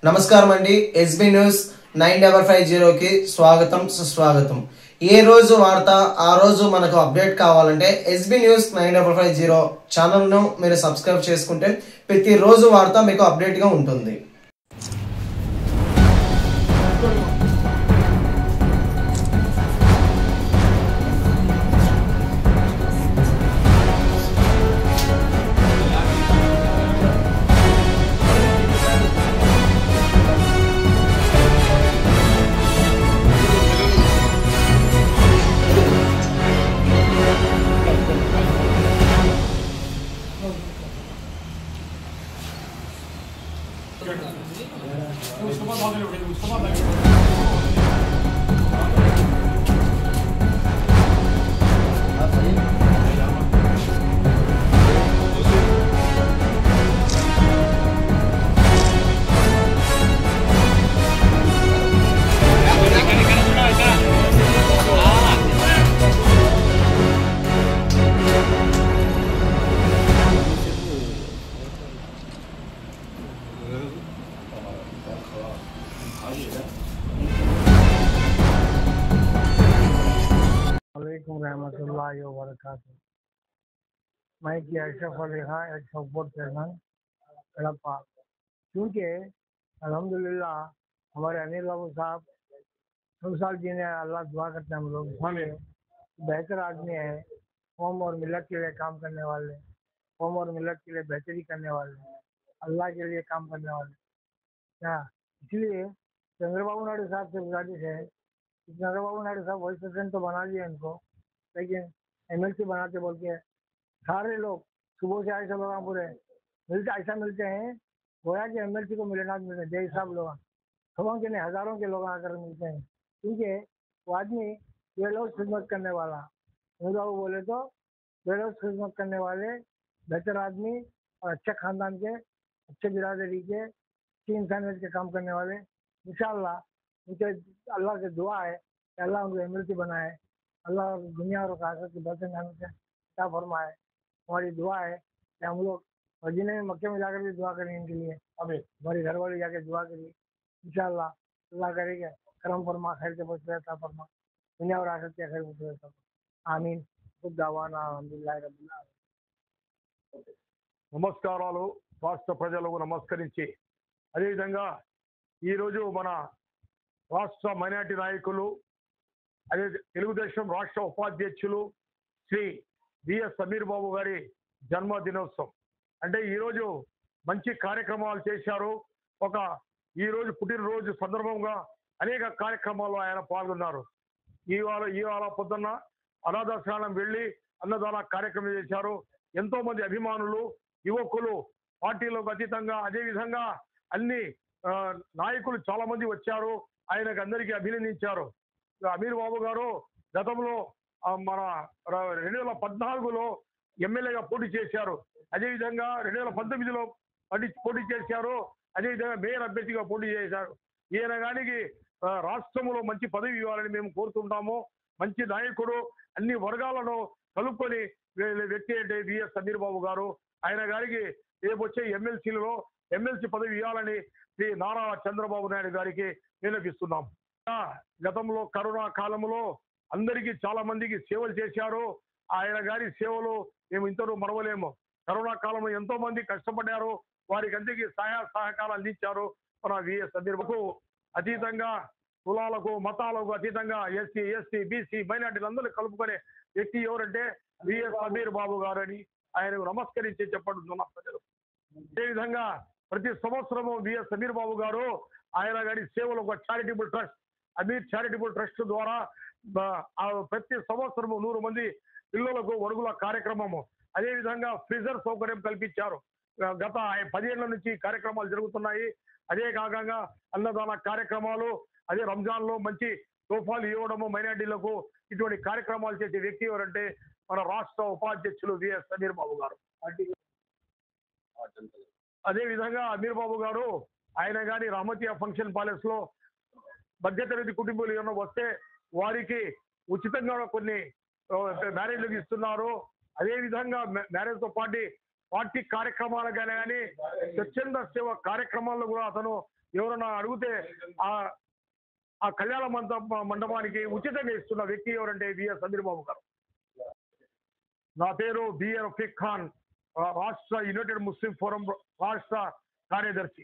నమస్కారం అండి. SB news 9550కి స్వాగతం సుస్వాగతం. ఏ రోజు వార్త ఆ రోజు మనకు అప్డేట్ కావాలంటే ఎస్బీ న్యూస్ 9550 ఛానల్ను మీరు సబ్స్క్రైబ్ చేసుకుంటే ప్రతిరోజు వార్త మీకు అప్డేట్గా ఉంటుంది. वालेकुम रहमतुल्लाहि व बरकातुहू। मैं की अशरफ अली खां एक सपोर्ट चेयरमैन हड़प्पा। क्योंकि अल्हम्दुलिल्लाह हमारे अनिल बाबू साहब साल जी ने अल्लाह दुआ करते हैं हम लोग बेहतर आदमी है, कौम और मिलत के लिए काम करने वाले, कौम और मिलत के लिए बेहतरी करने वाले, अल्लाह के लिए काम करने वाले। क्या इसलिए चंद्रबाबू नायडू साहब से गुजारिश है, चंद्रबाबू नायडू साहब वाइस प्रेसिडेंट तो बना दिए इनको, लेकिन एमएलसी बनाते बोल के सारे लोग सुबह से ऐसे लोग पूरे मिलते ऐसा मिलते हैं गोया कि एमएलसी को मिलना मिलते जय साहब लोग खबरों के नहीं हजारों के लोग आकर मिलते हैं। क्योंकि वो आदमी बेलोस खिदमत करने वाला, बाबू बोले तो बेलोस खिदमत करने वाले बेहतर आदमी और अच्छे खानदान के, अच्छे बिरादरी के, अच्छी इंसानियत के काम करने वाले। इंशाअल्लाह उनके अल्लाह से दुआ है कि अल्लाह उनको एमएलसी बनाए, अल्लाह दुनिया और आखिरत की बरकत से क्या फरमाए। हमारी दुआ है कि हम लोग मदीने में मक्के में जाकर भी दुआ करें इनके लिए, अभी हमारी घर वाले जाकर दुआ करिए। इंशाअल्लाह अल्लाह करेगा करम फरमा, खैर के बरकत फरमा, दुनिया और आखिरत के खैर बरकत फरमा। आमीन। खुदावाना अल्हम्दुलिल्लाह रब्बिल आलमीन। నమస్కారాలు రాష్ట్ర ప్రజలకు నమస్కరించి అదేవిధంగా ఈరోజు మన రాష్ట్ర మైనార్టీ నాయకులు అదే తెలుగుదేశం రాష్ట్ర ఉపాధ్యక్షులు శ్రీ బిఎస్ సమీర్ బాబు గారి జన్మదినోత్సవం అంటే ఈరోజు మంచి కార్యక్రమాలు చేశారు. ఈరోజు పుట్టినరోజు సందర్భంగా అనేక కార్యక్రమాల్లో ఆయన పాల్గొన్నారు. ఇవాళ పొద్దున్న అనాథాశ్రమం వెళ్ళి అన్నదాన కార్యక్రమం చేశారు. ఎంతో మంది అభిమానులు, యువకులు, పార్టీలకు అతీతంగా అదేవిధంగా అన్ని నాయకులు చాలా మంది వచ్చారు. ఆయనకు అందరికీ అభినందించారు. అమీర్ బాబు గారు గతంలో మన 2014లో ఎమ్మెల్యేగా పోటీ చేశారు. అదేవిధంగా 2019లో పోటీ చేశారు. అదేవిధంగా మేయర్ అభ్యర్థిగా పోటీ చేశారు. ఈయన గానికి రాష్ట్రంలో మంచి పదవి ఇవ్వాలని మేము కోరుతుంటాము. మంచి నాయకుడు, అన్ని వర్గాలను కలుపుకొని వ్యక్తి అంటే బిఎస్ సమీర్ బాబు గారు. ఆయన గారికి రేపు వచ్చే ఎమ్మెల్సీ పదవి ఇవ్వాలని శ్రీ నారా చంద్రబాబు నాయుడు గారికి విన్నపిస్తున్నాం. గతంలో కరోనా కాలంలో అందరికీ చాలా మందికి సేవలు చేశారు. ఆయన గారి సేవలు మేము ఇంతలో మరవలేము. కరోనా కాలంలో ఎంతో మంది కష్టపడ్డారు. వారికి అందరికీ సహకారాలు అందించారు. మన విఎస్ సమీర్ బాబు అతీతంగా కులాలకు మతాలకు అతీతంగా ఎస్సీ, ఎస్టీ, బీసీ, మైనార్టీలు అందరూ కలుపుకునే వ్యక్తి ఎవరంటే విఎస్ సమీర్ బాబు గారని ఆయనకు నమస్కరించి చెప్పడుతున్న ప్రజలు. అదేవిధంగా ప్రతి సంవత్సరము విఎస్ సమీర్ బాబు గారు ఆయన గారి సేవలు ఒక charitable trust, Ameer charitable trust ద్వారా ప్రతి సంవత్సరము 100 మంది పిల్లలకు వడుగుల కార్యక్రమము, అదేవిధంగా ఫ్రీజర్ సౌకర్యం కల్పించారు. గత 10 ఏళ్ల నుంచి కార్యక్రమాలు జరుగుతున్నాయి. అదే కాకుండా అన్నదాన కార్యక్రమాలు, అదే రంజాన్లో మంచి తోఫాలు ఇవ్వడము మైనార్టీలకు, ఇటువంటి కార్యక్రమాలు చేసే వ్యక్తి ఎవరంటే మన రాష్ట్ర ఉపాధ్యక్షులు విఎస్ సమీర్ బాబు గారు. అదేవిధంగా అమీర్ బాబు గారు ఆయన కానీ రహమతియా ఫంక్షన్ ప్యాలెస్ లో మధ్యతరగతి కుటుంబాలు ఏమైనా వస్తే వారికి ఉచితంగా కొన్ని మ్యారేజ్లకు ఇస్తున్నారు. అదేవిధంగా మ్యారేజ్ తో పాటు పార్టీ కార్యక్రమాలు కానీ స్వచ్ఛంద సేవ కార్యక్రమాల్లో కూడా అతను ఎవరన్నా అడిగితే ఆ ఆ కళ్యాణ మండపానికి ఉచితంగా ఇస్తున్న వ్యక్తి ఎవరంటే బిఎస్ అమీర్ బాబు గారు. నా పేరు బిఎన్ రఫీక్ ఖాన్, రాష్ట్ర యునైటెడ్ ముస్లిం ఫోరం రాష్ట్ర కార్యదర్శి.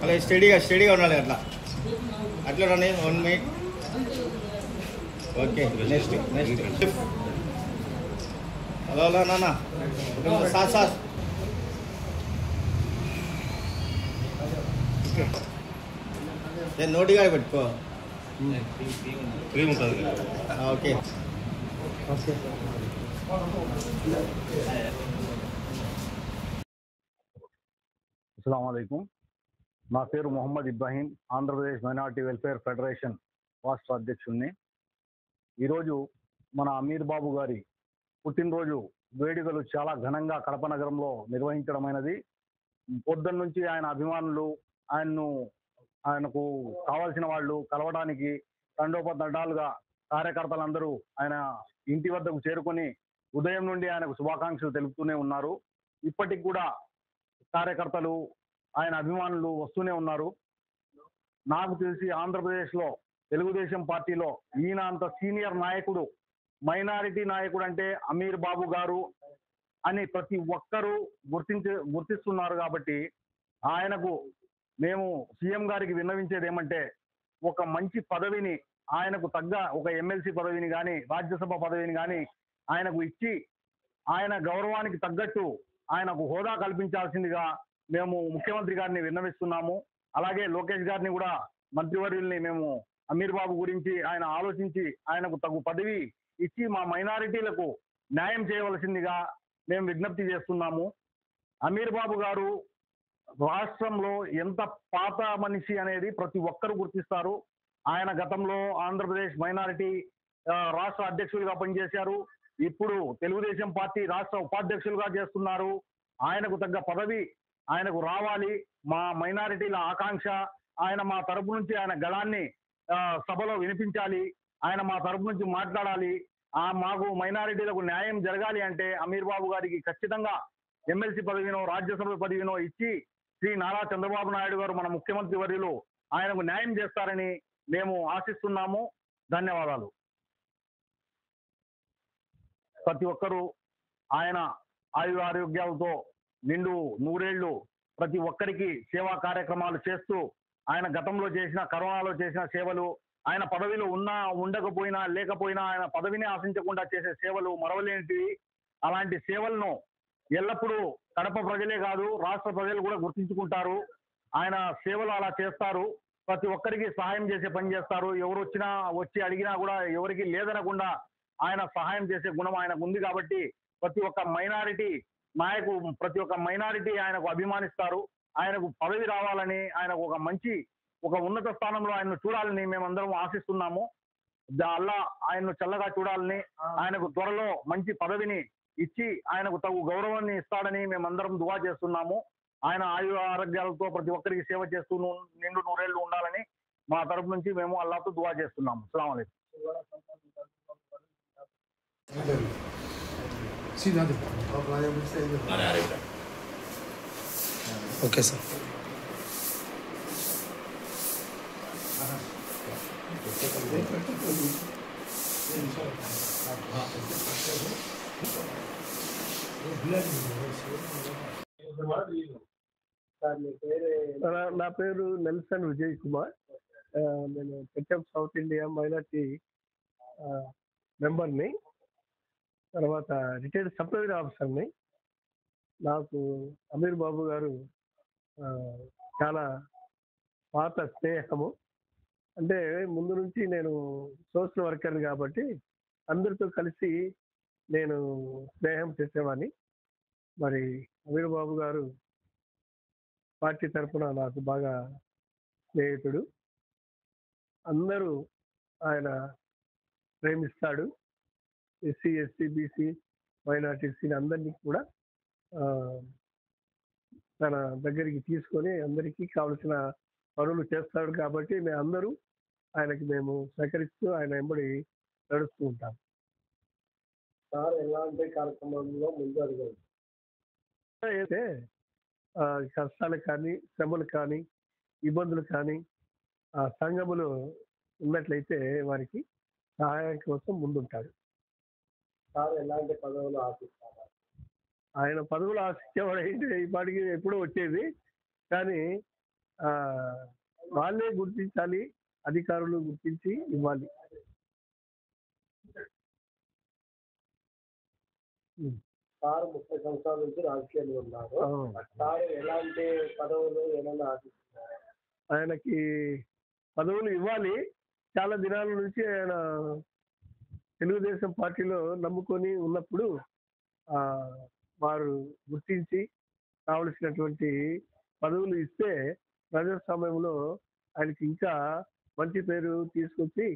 అలా స్టడీగా ఉండాలి. అట్లా రండి 1 minute. ఓకే, నెక్స్ట్ హలో నాన్న సార్ నేను నోటిగా పెట్టుకో. క్రీమ్ ఉంటుంది. ఓకే అస్సలాము అలైకుం. నా పేరు Mohammed Ibrahim, Andhra Pradesh minority welfare federation రాష్ట్ర అధ్యక్షుడిని. ఈరోజు మన అమీర్ బాబు గారి పుట్టినరోజు వేడుకలు చాలా ఘనంగా కడప నగరంలో నిర్వహించడమైనది. పొద్దున్న నుంచి ఆయన అభిమానులు ఆయనకు కావాల్సిన వాళ్ళు కలవడానికి తండోపతండాలుగా కార్యకర్తలందరూ ఆయన ఇంటి వద్దకు చేరుకొని ఉదయం నుండి ఆయనకు శుభాకాంక్షలు తెలుపుతూనే ఉన్నారు. ఇప్పటికి కూడా కార్యకర్తలు ఆయన అభిమానులు వస్తూనే ఉన్నారు. నాకు తెలిసి ఆంధ్రప్రదేశ్లో తెలుగుదేశం పార్టీలో ఈయన అంత సీనియర్ నాయకుడు, మైనారిటీ నాయకుడు అంటే అమీర్ బాబు గారు అని ప్రతి ఒక్కరూ గుర్తిస్తున్నారు. కాబట్టి ఆయనకు మేము సీఎం గారికి విన్నవించేది ఏమంటే, ఒక మంచి పదవిని ఆయనకు తగ్గ ఒక ఎమ్మెల్సీ పదవిని కానీ రాజ్యసభ పదవిని కానీ ఆయనకు ఇచ్చి ఆయన గౌరవానికి తగ్గట్టు ఆయనకు హోదా కల్పించాల్సిందిగా మేము ముఖ్యమంత్రి గారిని విన్నవిస్తున్నాము. అలాగే లోకేష్ గారిని కూడా, మంత్రివర్యుల్ని మేము అమీర్ బాబు గురించి ఆయన ఆలోచించి ఆయనకు తగు పదవి ఇచ్చి మా మైనారిటీలకు న్యాయం చేయవలసిందిగా మేము విజ్ఞప్తి చేస్తున్నాము. అమీర్ బాబు గారు రాష్ట్రంలో ఎంత పాత మనిషి అనేది ప్రతి ఒక్కరూ గుర్తిస్తారు. ఆయన గతంలో ఆంధ్రప్రదేశ్ మైనారిటీ రాష్ట్ర అధ్యక్షులుగా పనిచేశారు. ఇప్పుడు తెలుగుదేశం పార్టీ రాష్ట్ర ఉపాధ్యక్షులుగా చేస్తున్నారు. ఆయనకు తగ్గ పదవి ఆయనకు రావాలి. మా మైనారిటీల ఆకాంక్ష. ఆయన మా తరపు నుంచి ఆయన గళాన్ని సభలో వినిపించాలి. ఆయన మా తరపు నుంచి మాట్లాడాలి. మాకు మైనారిటీలకు న్యాయం జరగాలి అంటే అమీర్ బాబు గారికి ఖచ్చితంగా ఎమ్మెల్సీ పదవినో రాజ్యసభ పదవినో ఇచ్చి శ్రీ నారా చంద్రబాబు నాయుడు గారు మన ముఖ్యమంత్రి వర్యులు ఆయనకు న్యాయం చేస్తారని మేము ఆశిస్తున్నాము. ధన్యవాదాలు. ప్రతి ఒక్కరూ ఆయన ఆరోగ్యాలతో నిండు నూరేళ్లు ప్రతి ఒక్కరికి సేవా కార్యక్రమాలు చేస్తూ ఆయన గతంలో చేసిన కరోనాలో చేసిన సేవలు, ఆయన పదవిలో ఉన్నా ఉండకపోయినా లేకపోయినా ఆయన పదవిని ఆశించకుండా చేసే సేవలు మరవలేనిటివి. అలాంటి సేవలను ఎల్లప్పుడూ కడప ప్రజలే కాదు రాష్ట్ర ప్రజలు కూడా గుర్తించుకుంటారు. ఆయన సేవలు అలా చేస్తారు. ప్రతి ఒక్కరికి సహాయం చేసే పని చేస్తారు. ఎవరు వచ్చి అడిగినా కూడా ఎవరికి లేదనకుండా ఆయన సహాయం చేసే గుణం ఆయనకు ఉంది. కాబట్టి ప్రతి ఒక్క మైనారిటీ ఆయనకు అభిమానిస్తారు. ఆయనకు పదవి రావాలని, ఆయనకు ఒక ఉన్నత స్థానంలో ఆయన్ను చూడాలని మేమందరం ఆశిస్తున్నాము. అల్లా ఆయన్ను చల్లగా చూడాలని, ఆయనకు త్వరలో మంచి పదవిని ఇచ్చి ఆయనకు తగు గౌరవాన్ని ఇస్తాడని మేమందరం దువా చేస్తున్నాము. ఆయన ఆరోగ్యాలతో ప్రతి ఒక్కరికి సేవ చేస్తూ నిండు నూరేళ్లు ఉండాలని మా తరపు నుంచి మేము అల్లాతో దువా చేస్తున్నాము. అస్సలాము అలైకుం. Okay sir. నా పేరు నెల్సన్ విజయ్ కుమార్. నేను హెచ్ఎఫ్ సౌత్ ఇండియా మైనార్టీ మెంబర్ని, తర్వాత రిటైర్డ్ సబ్ డివిజన్ ఆఫీసర్ని. నాకు అమీర్ బాబు గారు చాలా పాత స్నేహము. అంటే ముందు నుంచి నేను సోషల్ వర్కర్ని కాబట్టి అందరితో కలిసి నేను స్నేహం చేసేవాడిని. మరి అమీర్ బాబు గారు పార్టీ తరఫున నాకు బాగా స్నేహితుడు. అందరూ ఆయన ప్రేమిస్తాడు. ఎస్సీ, ఎస్టీ, బీసీ, మైనార్టీసీని అందరినీ కూడా తన దగ్గరికి తీసుకొని అందరికీ కావలసిన పనులు చేస్తాడు. కాబట్టి మేము అందరూ ఆయనకి మేము సహకరిస్తూ ఆయన వెంబడి నడుస్తూ ఉంటాం. సార్ ఎలాంటి కార్యక్రమంలో ముందు అడిగారు? అయితే కష్టాలు కానీ, శ్రమలు కానీ, ఇబ్బందులు కానీ సంఘములు ఉన్నట్లయితే వారికి సహాయం కోసం ముందుంటాడు. సార్ ఎలాంటి పదవులు ఆశిస్తారు? ఆయన పదవులు ఆశించేవాడు ఏంటి ఈ పాటికి ఎప్పుడో వచ్చేది, కానీ వాళ్ళే గుర్తించాలి, అధికారులు గుర్తించి ఇవ్వాలి. సార్ 30 సంవత్సరాల నుంచి రాజకీయాలు ఉన్నారు. సార్ ఎలాంటి పదవులు ఏమైనా ఆశిస్తున్నారు? ఆయనకి పదవులు ఇవ్వాలి. చాలా దినాల నుంచి ఆయన తెలుగుదేశం పార్టీలో నమ్ముకొని ఉన్నప్పుడు వారు గుర్తించి కావలసినటువంటి పదవులు ఇస్తే ప్రజాస్వామ్యంలో ఆయనకి ఇంకా మంచి పేరు తీసుకొచ్చి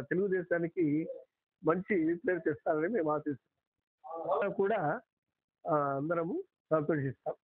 తెలుగుదేశానికి మంచి పేరు తెస్తారని మేము ఆశిస్తున్నాం. కూడా అందరము సంతోషిస్తాం.